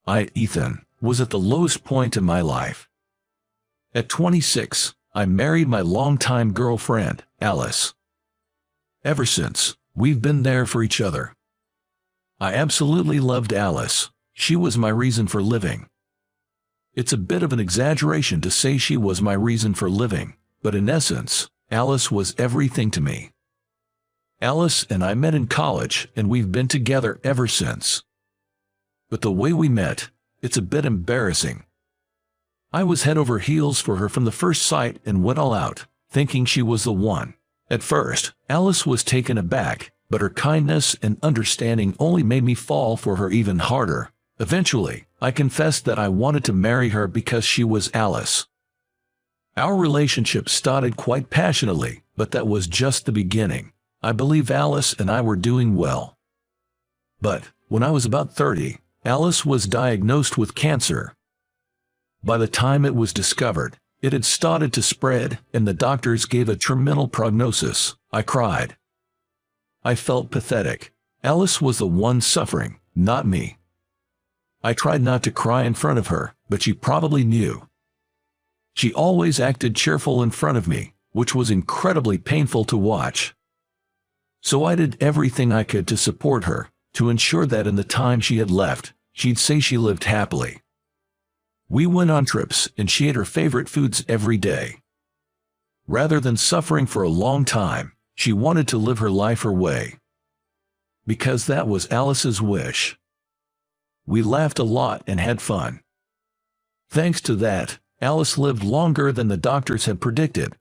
Ethan, was at the lowest point in my life. At 26, I married my longtime girlfriend, Alice. Ever since, we've been there for each other. I absolutely loved Alice. She was my reason for living. It's a bit of an exaggeration to say she was my reason for living, but in essence, Alice was everything to me. Alice and I met in college, and we've been together ever since. But the way we met, it's a bit embarrassing. I was head over heels for her from the first sight and went all out, thinking she was the one. At first, Alice was taken aback, but her kindness and understanding only made me fall for her even harder. Eventually, I confessed that I wanted to marry her because she was Alice. Our relationship started quite passionately, but that was just the beginning. I believe Alice and I were doing well. But, when I was about 30, Alice was diagnosed with cancer. By the time it was discovered, it had started to spread, and the doctors gave a terminal prognosis. I cried. I felt pathetic. Alice was the one suffering, not me. I tried not to cry in front of her, but she probably knew. She always acted cheerful in front of me, which was incredibly painful to watch. So I did everything I could to support her, to ensure that in the time she had left, she'd say she lived happily. We went on trips, and she ate her favorite foods every day. Rather than suffering for a long time, she wanted to live her life her way. Because that was Alice's wish. We laughed a lot and had fun. Thanks to that, Alice lived longer than the doctors had predicted.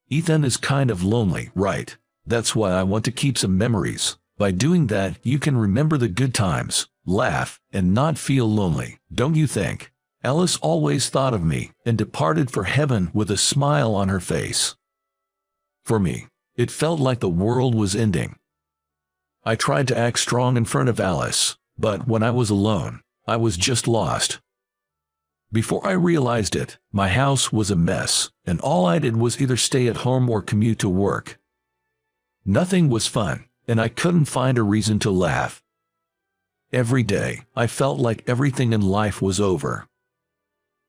Ethan is kind of lonely, right? That's why I want to keep some memories. By doing that, you can remember the good times, laugh, and not feel lonely, don't you think? Alice always thought of me and departed for heaven with a smile on her face. For me, it felt like the world was ending. I tried to act strong in front of Alice, but when I was alone, I was just lost. Before I realized it, my house was a mess, and all I did was either stay at home or commute to work. Nothing was fun, and I couldn't find a reason to laugh. Every day, I felt like everything in life was over.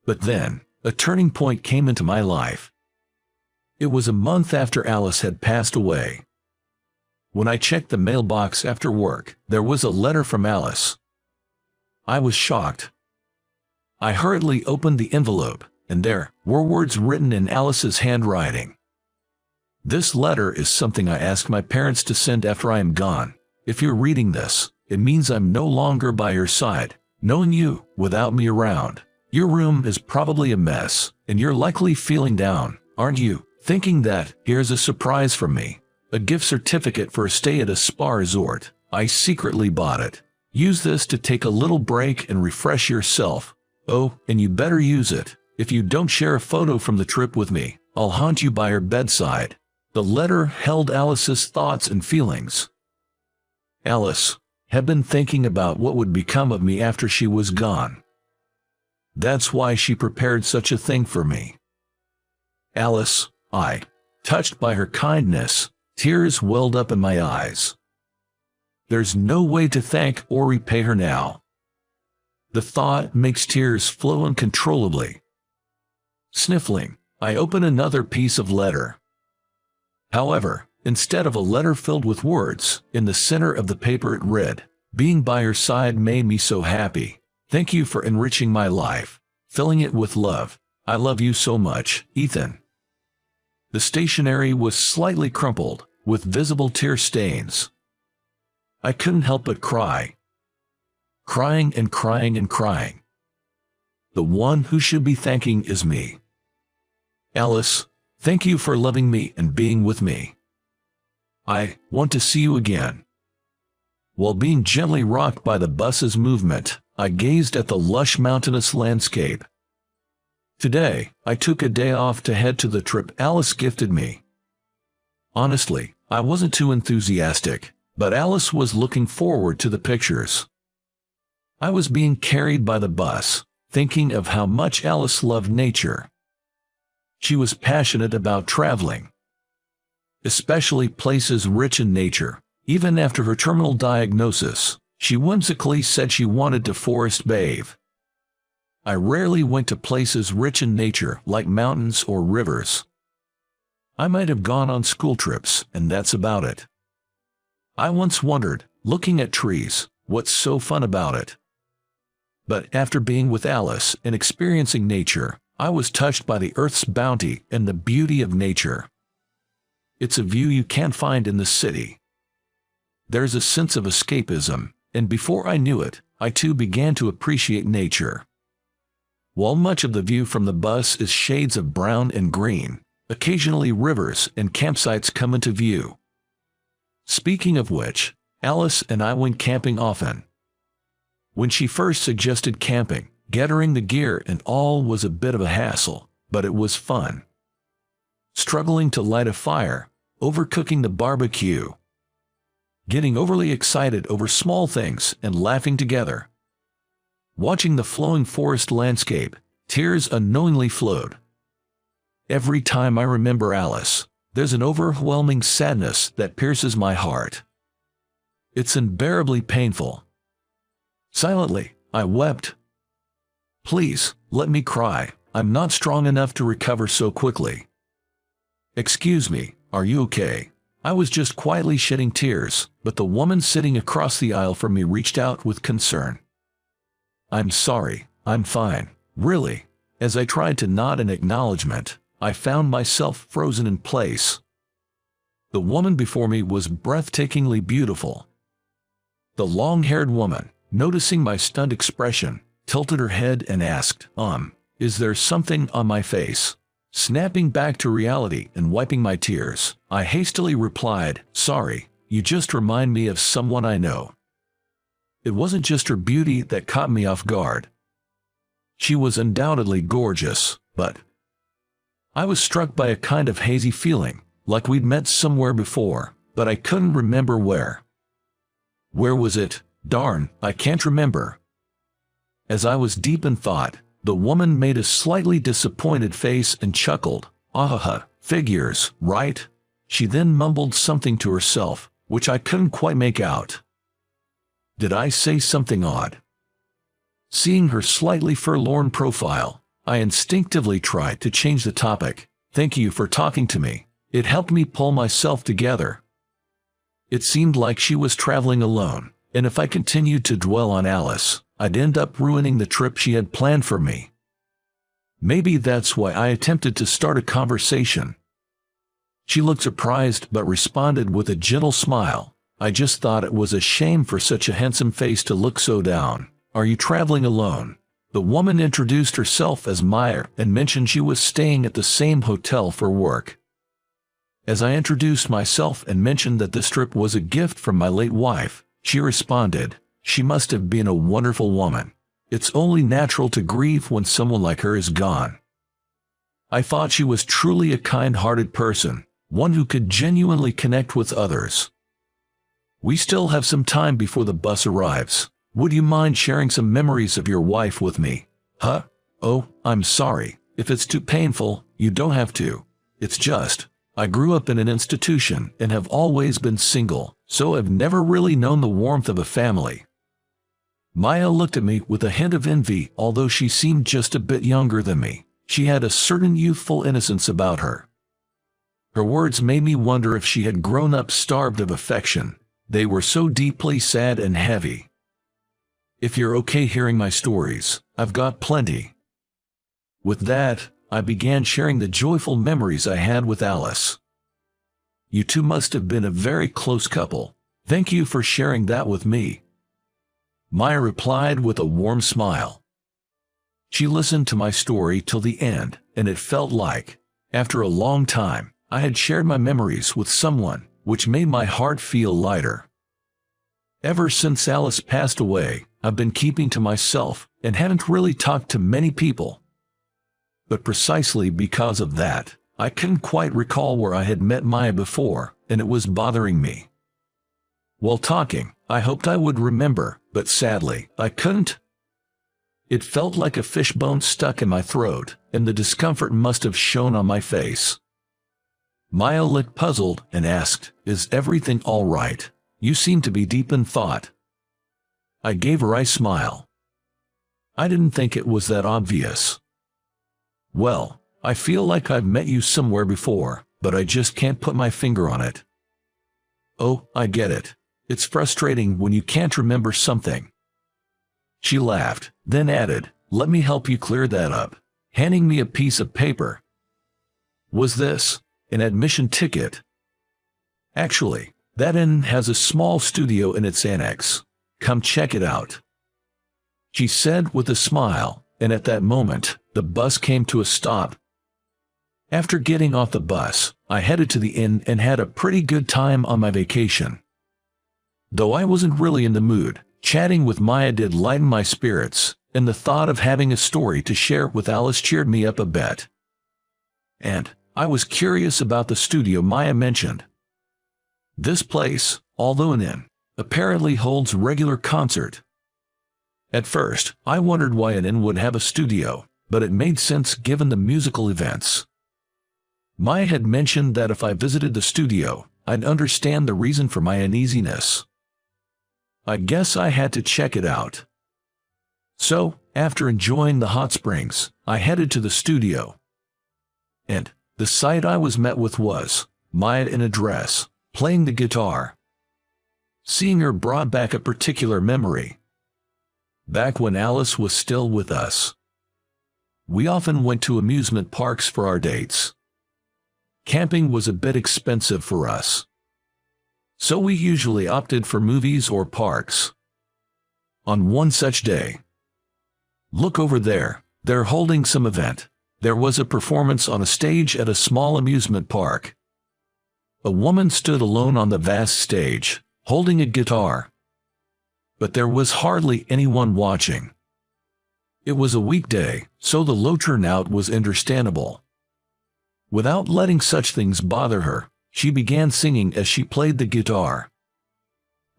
But then, a turning point came into my life. It was a month after Alice had passed away. When I checked the mailbox after work, there was a letter from Alice. I was shocked. I hurriedly opened the envelope, and there were words written in Alice's handwriting. This letter is something I asked my parents to send after I am gone. If you're reading this, it means I'm no longer by your side, knowing you without me around. Your room is probably a mess, and you're likely feeling down, aren't you? Thinking that, here's a surprise from me. A gift certificate for a stay at a spa resort. I secretly bought it. Use this to take a little break and refresh yourself. Oh, and you better use it. If you don't share a photo from the trip with me, I'll haunt you by her bedside. The letter held Alice's thoughts and feelings. Alice had been thinking about what would become of me after she was gone. That's why she prepared such a thing for me. Alice, touched by her kindness, tears welled up in my eyes. There's no way to thank or repay her now. The thought makes tears flow uncontrollably. Sniffling, I open another piece of letter. However, instead of a letter filled with words, in the center of the paper it read, "Being by your side made me so happy. Thank you for enriching my life, filling it with love. I love you so much, Ethan." The stationery was slightly crumpled, with visible tear stains. I couldn't help but cry. Crying and crying and crying. The one who should be thanking is me. Alice, thank you for loving me and being with me. I want to see you again. While being gently rocked by the bus's movement, I gazed at the lush mountainous landscape. Today, I took a day off to head to the trip Alice gifted me. Honestly, I wasn't too enthusiastic, but Alice was looking forward to the pictures. I was being carried by the bus, thinking of how much Alice loved nature. She was passionate about traveling, especially places rich in nature. Even after her terminal diagnosis, She whimsically said she wanted to forest bathe. I rarely went to places rich in nature like mountains or rivers. I might have gone on school trips, and that's about it. I once wondered, looking at trees, what's so fun about it? But after being with Alice and experiencing nature, I was touched by the earth's bounty and the beauty of nature. It's a view you can't find in the city. There's a sense of escapism, and before I knew it, I too began to appreciate nature. While much of the view from the bus is shades of brown and green, occasionally rivers and campsites come into view. Speaking of which, Alice and I went camping often. When she first suggested camping, gathering the gear and all was a bit of a hassle, but it was fun. Struggling to light a fire, overcooking the barbecue, getting overly excited over small things and laughing together. Watching the flowing forest landscape, tears unknowingly flowed. Every time I remember Alice, there's an overwhelming sadness that pierces my heart. It's unbearably painful. Silently, I wept. Please, let me cry. I'm not strong enough to recover so quickly. Excuse me, are you okay? I was just quietly shedding tears, but the woman sitting across the aisle from me reached out with concern. I'm sorry, I'm fine, really. As I tried to nod in acknowledgement, I found myself frozen in place. The woman before me was breathtakingly beautiful. The long-haired woman, noticing my stunned expression, tilted her head and asked, is there something on my face? Snapping back to reality and wiping my tears, I hastily replied, sorry, you just remind me of someone I know. It wasn't just her beauty that caught me off guard. She was undoubtedly gorgeous, but I was struck by a kind of hazy feeling, like we'd met somewhere before, but I couldn't remember where. Where was it? Darn, I can't remember. As I was deep in thought, the woman made a slightly disappointed face and chuckled. Ah, figures, right? She then mumbled something to herself, which I couldn't quite make out. Did I say something odd? Seeing her slightly forlorn profile, I instinctively tried to change the topic. Thank you for talking to me. It helped me pull myself together. It seemed like she was traveling alone, and if I continued to dwell on Alice, I'd end up ruining the trip she had planned for me. Maybe that's why I attempted to start a conversation. She looked surprised but responded with a gentle smile. I just thought it was a shame for such a handsome face to look so down. Are you traveling alone? The woman introduced herself as Meyer and mentioned she was staying at the same hotel for work. As I introduced myself and mentioned that this trip was a gift from my late wife, she responded, she must have been a wonderful woman. It's only natural to grieve when someone like her is gone. I thought she was truly a kind-hearted person, one who could genuinely connect with others. We still have some time before the bus arrives. Would you mind sharing some memories of your wife with me? Huh? Oh, I'm sorry. If it's too painful, you don't have to. It's just, I grew up in an institution and have always been single, so I've never really known the warmth of a family. Maya looked at me with a hint of envy, although she seemed just a bit younger than me. She had a certain youthful innocence about her. Her words made me wonder if she had grown up starved of affection. They were so deeply sad and heavy. If you're okay hearing my stories, I've got plenty. With that, I began sharing the joyful memories I had with Alice. You two must have been a very close couple. Thank you for sharing that with me. Maya replied with a warm smile. She listened to my story till the end, and it felt like, after a long time, I had shared my memories with someone, which made my heart feel lighter. Ever since Alice passed away, I've been keeping to myself and haven't really talked to many people. But precisely because of that, I couldn't quite recall where I had met Maya before, and it was bothering me. While talking, I hoped I would remember, but sadly, I couldn't. It felt like a fishbone stuck in my throat, and the discomfort must have shown on my face. Maya looked puzzled and asked, "Is everything all right? You seem to be deep in thought." I gave her a smile. I didn't think it was that obvious. Well, I feel like I've met you somewhere before, but I just can't put my finger on it. Oh, I get it. It's frustrating when you can't remember something. She laughed, then added, "Let me help you clear that up," handing me a piece of paper. Was this an admission ticket? Actually, that inn has a small studio in its annex. Come check it out, she said with a smile, and at that moment, the bus came to a stop. After getting off the bus, I headed to the inn and had a pretty good time on my vacation. Though I wasn't really in the mood, chatting with Maya did lighten my spirits, and the thought of having a story to share with Alice cheered me up a bit. And I was curious about the studio Maya mentioned. This place, although an inn, apparently holds regular concert. At first, I wondered why an inn would have a studio, but it made sense given the musical events. Maya had mentioned that if I visited the studio, I'd understand the reason for my uneasiness. I guess I had to check it out. So, after enjoying the hot springs, I headed to the studio. And the sight I was met with was Maya in a dress, playing the guitar. Seeing her brought back a particular memory. Back when Alice was still with us. We often went to amusement parks for our dates. Camping was a bit expensive for us, so we usually opted for movies or parks. On one such day, look over there, they're holding some event. There was a performance on a stage at a small amusement park. A woman stood alone on the vast stage, holding a guitar. But there was hardly anyone watching. It was a weekday, so the low turnout was understandable. Without letting such things bother her, she began singing as she played the guitar.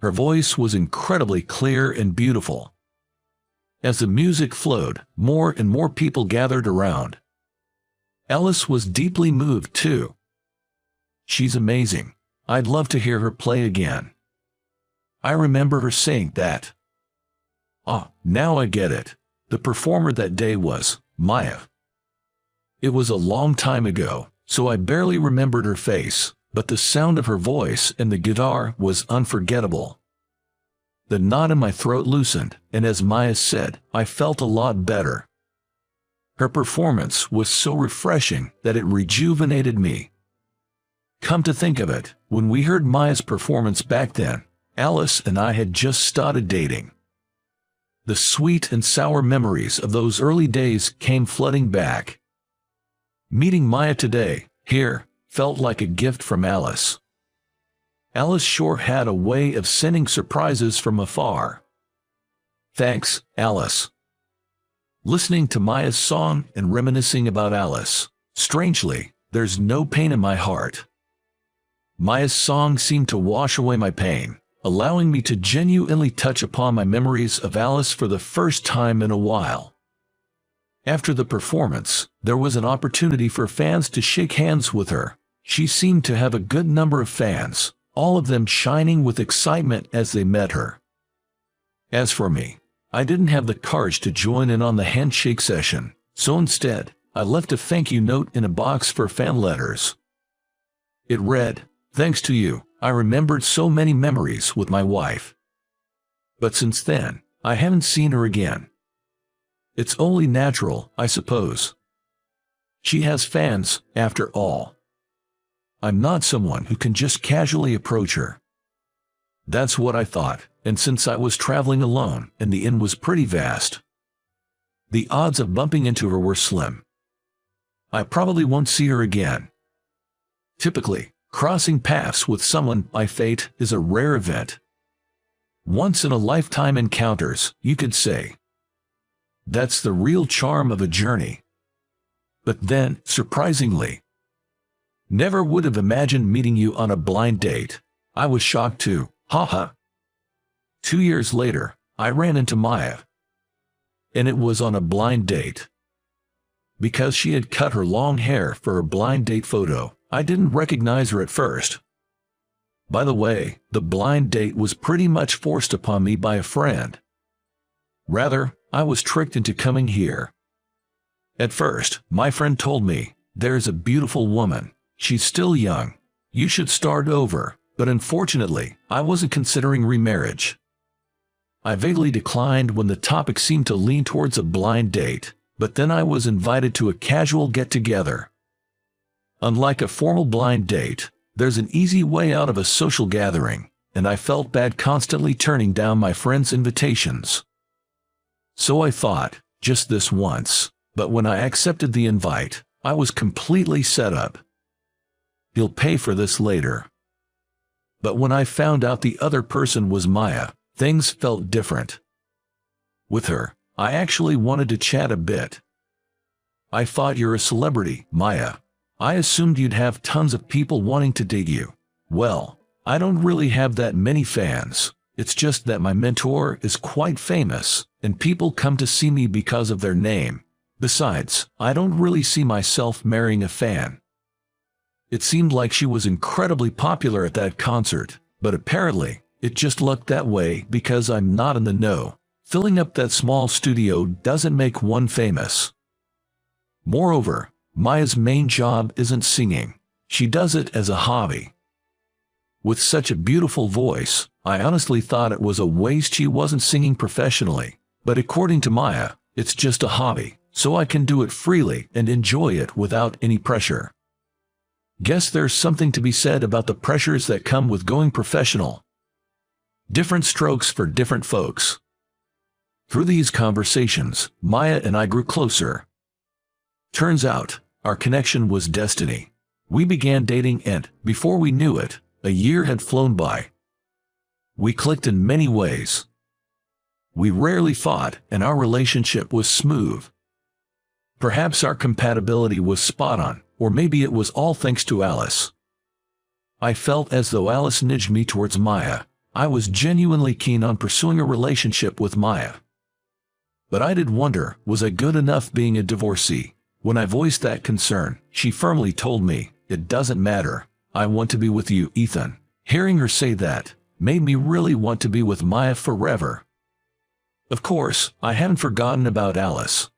Her voice was incredibly clear and beautiful. As the music flowed, more and more people gathered around. Alice was deeply moved too. "She's amazing. I'd love to hear her play again." I remember her saying that. Now I get it. The performer that day was Maya. It was a long time ago, so I barely remembered her face, but the sound of her voice and the guitar was unforgettable. The knot in my throat loosened, and as Maya said, I felt a lot better. Her performance was so refreshing that it rejuvenated me. Come to think of it, when we heard Maya's performance back then, Alice and I had just started dating. The sweet and sour memories of those early days came flooding back. Meeting Maya today, here, felt like a gift from Alice. Alice sure had a way of sending surprises from afar. Thanks, Alice. Listening to Maya's song and reminiscing about Alice, strangely, there's no pain in my heart. Maya's song seemed to wash away my pain, allowing me to genuinely touch upon my memories of Alice for the first time in a while. After the performance, there was an opportunity for fans to shake hands with her. She seemed to have a good number of fans, all of them shining with excitement as they met her. As for me, I didn't have the courage to join in on the handshake session, so instead, I left a thank you note in a box for fan letters. It read, "Thanks to you, I remembered so many memories with my wife. But since then, I haven't seen her again. It's only natural, I suppose. She has fans, after all. I'm not someone who can just casually approach her." That's what I thought, and since I was traveling alone and the inn was pretty vast, the odds of bumping into her were slim. I probably won't see her again. Typically, crossing paths with someone by fate is a rare event. Once-in-a-lifetime encounters, you could say. That's the real charm of a journey. But then, surprisingly, never would have imagined meeting you on a blind date. I was shocked too, haha. 2 years later, I ran into Maya. And it was on a blind date. Because she had cut her long hair for her blind date photo, I didn't recognize her at first. By the way, the blind date was pretty much forced upon me by a friend. Rather, I was tricked into coming here. At first, my friend told me, "There's a beautiful woman. She's still young. You should start over," but unfortunately, I wasn't considering remarriage. I vaguely declined when the topic seemed to lean towards a blind date, but then I was invited to a casual get-together. Unlike a formal blind date, there's an easy way out of a social gathering, and I felt bad constantly turning down my friends' invitations. So I thought, just this once, but when I accepted the invite, I was completely set up. He'll pay for this later. But when I found out the other person was Maya, things felt different. With her, I actually wanted to chat a bit. "I thought you're a celebrity, Maya. I assumed you'd have tons of people wanting to date you." "Well, I don't really have that many fans. It's just that my mentor is quite famous, and people come to see me because of their name. Besides, I don't really see myself marrying a fan." It seemed like she was incredibly popular at that concert, but apparently, it just looked that way because I'm not in the know. Filling up that small studio doesn't make one famous. Moreover, Maya's main job isn't singing. She does it as a hobby. With such a beautiful voice, I honestly thought it was a waste she wasn't singing professionally. But according to Maya, it's just a hobby, so I can do it freely and enjoy it without any pressure. Guess there's something to be said about the pressures that come with going professional. Different strokes for different folks. Through these conversations, Maya and I grew closer. Turns out, our connection was destiny. We began dating and, before we knew it, a year had flown by. We clicked in many ways. We rarely fought, and our relationship was smooth. Perhaps our compatibility was spot on, or maybe it was all thanks to Alice. I felt as though Alice nudged me towards Maya. I was genuinely keen on pursuing a relationship with Maya. But I did wonder, was I good enough being a divorcee? When I voiced that concern, she firmly told me, "It doesn't matter. I want to be with you, Ethan." Hearing her say that made me really want to be with Maya forever. Of course, I hadn't forgotten about Alice.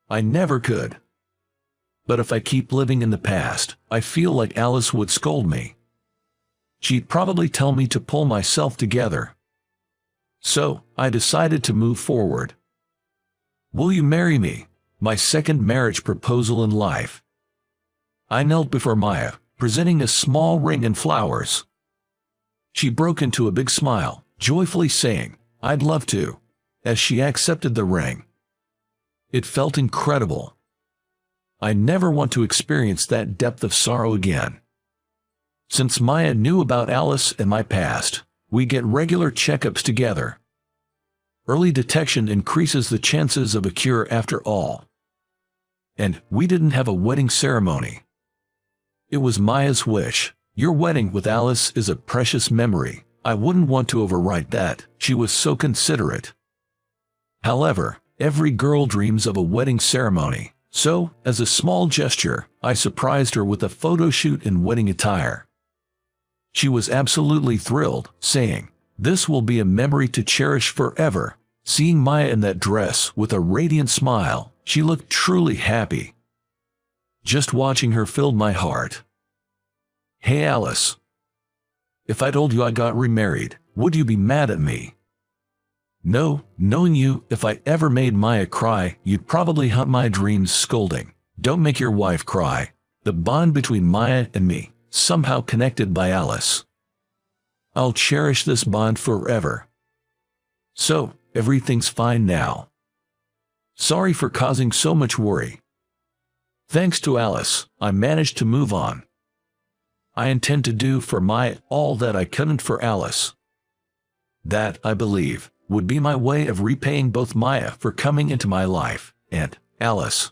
I never could. But if I keep living in the past, I feel like Alice would scold me. She'd probably tell me to pull myself together. So, I decided to move forward. "Will you marry me?" My second marriage proposal in life. I knelt before Maya, presenting a small ring and flowers. She broke into a big smile, joyfully saying, "I'd love to," as she accepted the ring. It felt incredible. I never want to experience that depth of sorrow again. Since Maya knew about Alice and my past, we get regular checkups together. Early detection increases the chances of a cure after all. And we didn't have a wedding ceremony. It was Maya's wish. "Your wedding with Alice is a precious memory. I wouldn't want to overwrite that." She was so considerate. However, every girl dreams of a wedding ceremony. So, as a small gesture, I surprised her with a photo shoot in wedding attire. She was absolutely thrilled, saying, "This will be a memory to cherish forever." Seeing Maya in that dress with a radiant smile, she looked truly happy. Just watching her filled my heart. "Hey Alice, if I told you I got remarried, would you be mad at me?" "No, knowing you, if I ever made Maya cry, you'd probably haunt my dreams scolding. Don't make your wife cry." The bond between Maya and me, somehow connected by Alice. I'll cherish this bond forever. So, everything's fine now. Sorry for causing so much worry. Thanks to Alice, I managed to move on. I intend to do for Maya all that I couldn't for Alice. That, I believe, would be my way of repaying both Maya for coming into my life, and Alice